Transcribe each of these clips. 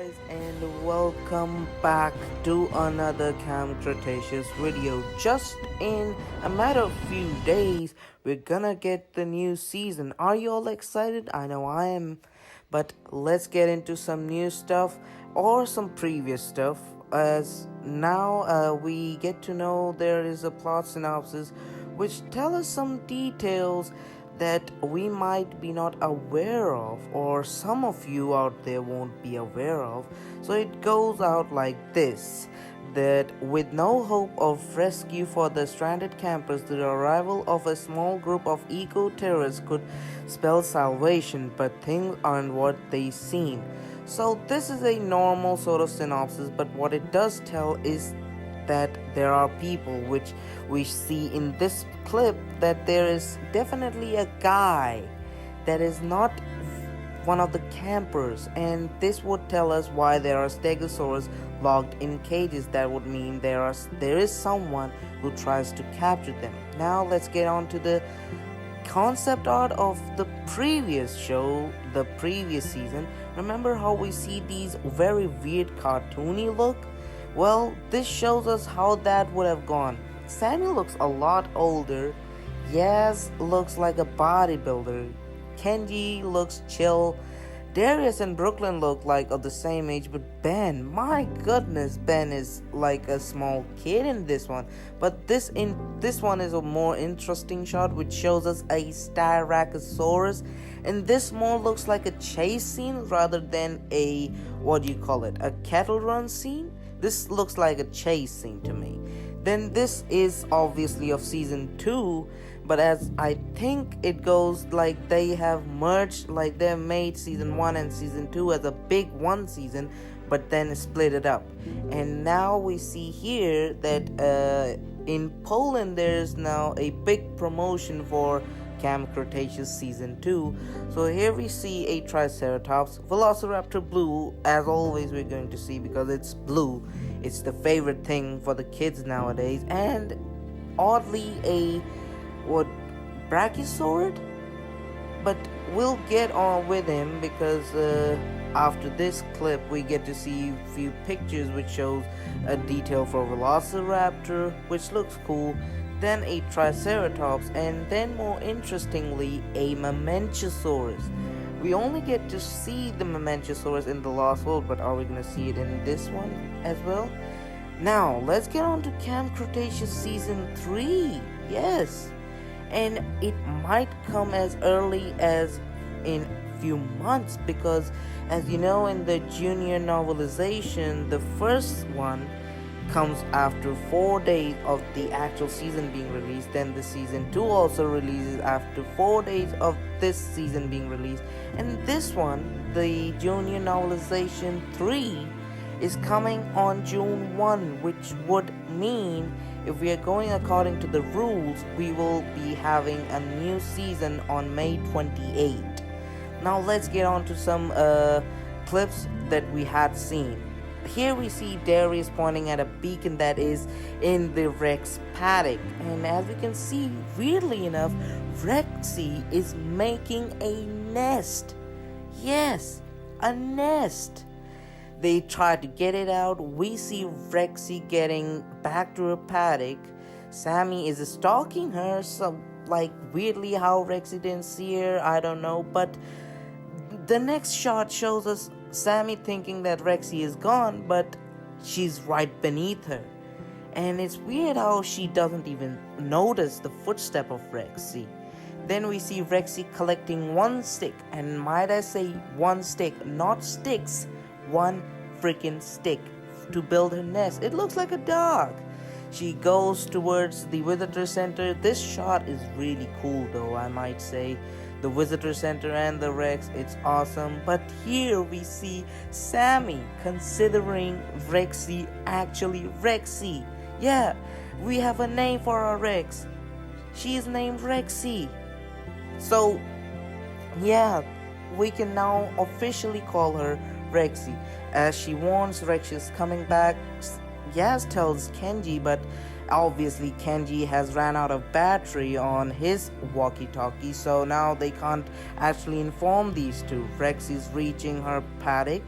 guys, and welcome back to another Cretaceous video. Just in a matter of few days, we're gonna get the new season. Are you all excited? I know I am. But let's get into some new stuff or some previous stuff. As now we get to know there is a plot synopsis which tell us some details that we might be not aware of, or some of you out there won't be aware of. So it goes out like this: that with no hope of rescue for the stranded campers, the arrival of a small group of eco-terrorists could spell salvation, but things aren't what they seem. So this is a normal sort of synopsis, but what it does tell is that there are people, which we see in this clip, that there is definitely a guy that is not one of the campers, and this would tell us why there are stegosaurus locked in cages. That would mean there is someone who tries to capture them. Now let's get on to the concept art of the previous show, the previous season. Remember how we see these very weird cartoony look? Well, this shows us how that would have gone. Sammy looks a lot older. Yaz looks like a bodybuilder. Kenji looks chill. Darius and Brooklyn look like of the same age, but Ben, my goodness, Ben is like a small kid in this one. But this one is a more interesting shot which shows us a Styracosaurus, and this more looks like a chase scene rather than a a kettle run scene. This looks like a chase scene to me. Then this is obviously of season 2, but as I think it goes, like they have merged, like they made season 1 and season 2 as a big one season, but then split it up. And now we see here that in Poland there's now a big promotion for Cretaceous season 2. So here we see a Triceratops, Velociraptor blue. As always, we're going to see, because it's blue, it's the favorite thing for the kids nowadays. And oddly a Brachiosaurus, but we'll get on with him because after this clip we get to see a few pictures which shows a detail for Velociraptor, which looks cool, then a Triceratops, and then more interestingly a Mamenchosaurus. We only get to see the Mamenchosaurus in the Lost World, but are we going to see it in this one as well? Now let's get on to Cretaceous season 3. Yes, and it might come as early as in few months, because as you know, in the junior novelization, the first one comes after 4 days of the actual season being released. Then the season 2 also releases after 4 days of this season being released, and this one, the junior novelization 3, is coming on June 1, which would mean, if we are going according to the rules, we will be having a new season on May 28. Now let's get on to some clips that we had seen. Here we see Darius pointing at a beacon that is in the Rex paddock, and as we can see, weirdly enough, Rexy is making a nest. Yes, a nest. They try to get it out. We see Rexy getting back to her paddock. Sammy is stalking her, so like weirdly how Rexy didn't see her, I don't know. But the next shot shows us Sammy thinking that Rexy is gone, but she's right beneath her. And it's weird how she doesn't even notice the footstep of Rexy. Then we see Rexy collecting one stick, and might I say one stick, not sticks, one freaking stick, to build her nest. It looks like a dog. She goes towards the visitor center. This shot is really cool though, I might say. The visitor center and the Rex, it's awesome. But here we see Sammy considering Rexy actually Rexy. Yeah, we have a name for our Rex. She is named Rexy. So yeah, we can now officially call her Rexy. As she warns Rex is coming back, Yaz tells Kenji, but obviously Kenji has ran out of battery on his walkie-talkie, so now they can't actually inform these two. Rex is reaching her paddock,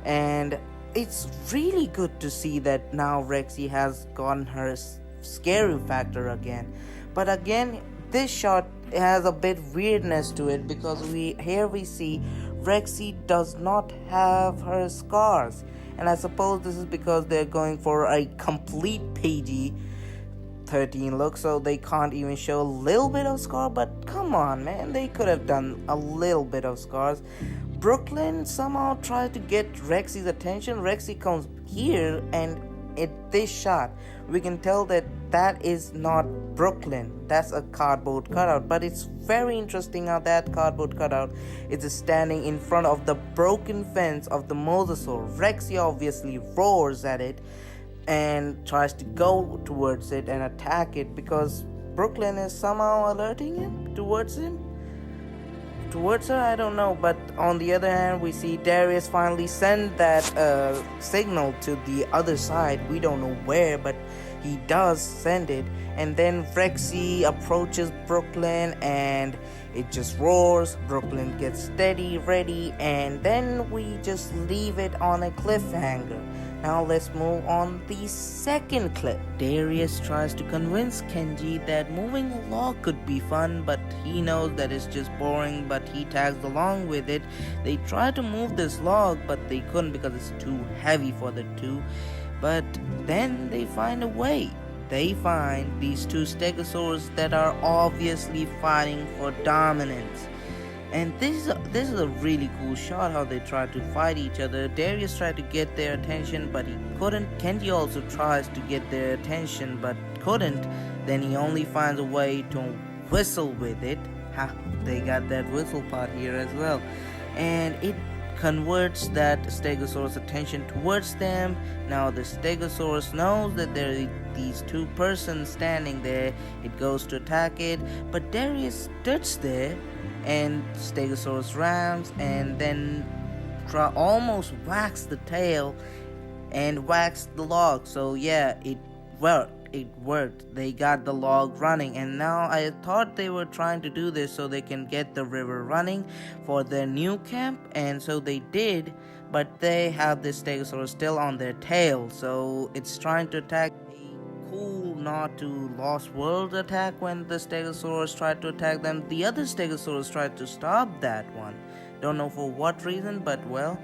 And it's really good to see that now Rexy has gotten her scary factor again. But again, this shot has a bit weirdness to it, because we see Rexy does not have her scars, and I suppose this is because they're going for a complete PG-13 look, so they can't even show a little bit of scar. But come on, man, they could have done a little bit of scars. Brooklyn somehow tried to get Rexy's attention. Rexy comes here, and in this shot we can tell that is not Brooklyn, that's a cardboard cutout. But it's very interesting how that cardboard cutout is standing in front of the broken fence of the mosasaur. Rexy obviously roars at it and tries to go towards it and attack it, because Brooklyn is somehow alerting him towards her, I don't know. But on the other hand, we see Darius finally send that signal to the other side. We don't know where, but he does send it. And then Rexy approaches Brooklyn and it just roars. Brooklyn gets steady, ready, and then we just leave it on a cliffhanger. Now let's move on the second clip. Darius tries to convince Kenji that moving a log could be fun, but he knows that it's just boring, but he tags along with it. They try to move this log, but they couldn't because it's too heavy for the two. But then they find a way. They find these two stegosaurs that are obviously fighting for dominance. And this is a really cool shot, how they try to fight each other. Darius tried to get their attention, but he couldn't. Kenji also tries to get their attention, but couldn't. Then he only finds a way to whistle with it. Ha, they got that whistle part here as well. And it converts that stegosaurus attention towards them. Now the stegosaurus knows that there are these two persons standing there. It goes to attack it, but Darius stood there, and stegosaurus rams and then almost whacks the tail and whacks the log. So yeah, it worked. They got the log running, and now I thought they were trying to do this so they can get the river running for their new camp, and so they did, but they have this stegosaurus still on their tail, so it's trying to attack. A cool nod to Lost World attack when the stegosaurus tried to attack them. The other stegosaurus tried to stop that one. Don't know for what reason, but well,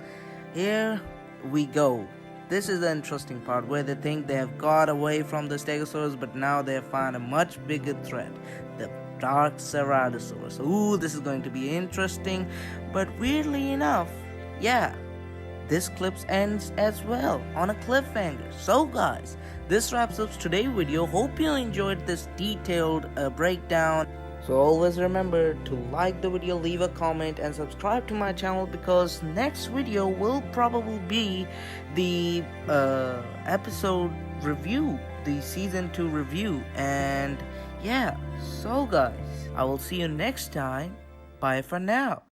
here we go. This is the interesting part where they think they have got away from the stegosaurus, but now they have found a much bigger threat, the dark ceratosaurus. Ooh, this is going to be interesting. But weirdly enough, yeah, this clip ends as well on a cliffhanger. So guys, this wraps up today's video. Hope you enjoyed this detailed breakdown. So always remember to like the video, leave a comment, and subscribe to my channel, because next video will probably be the episode review, the season 2 review. And yeah, so guys, I will see you next time. Bye for now.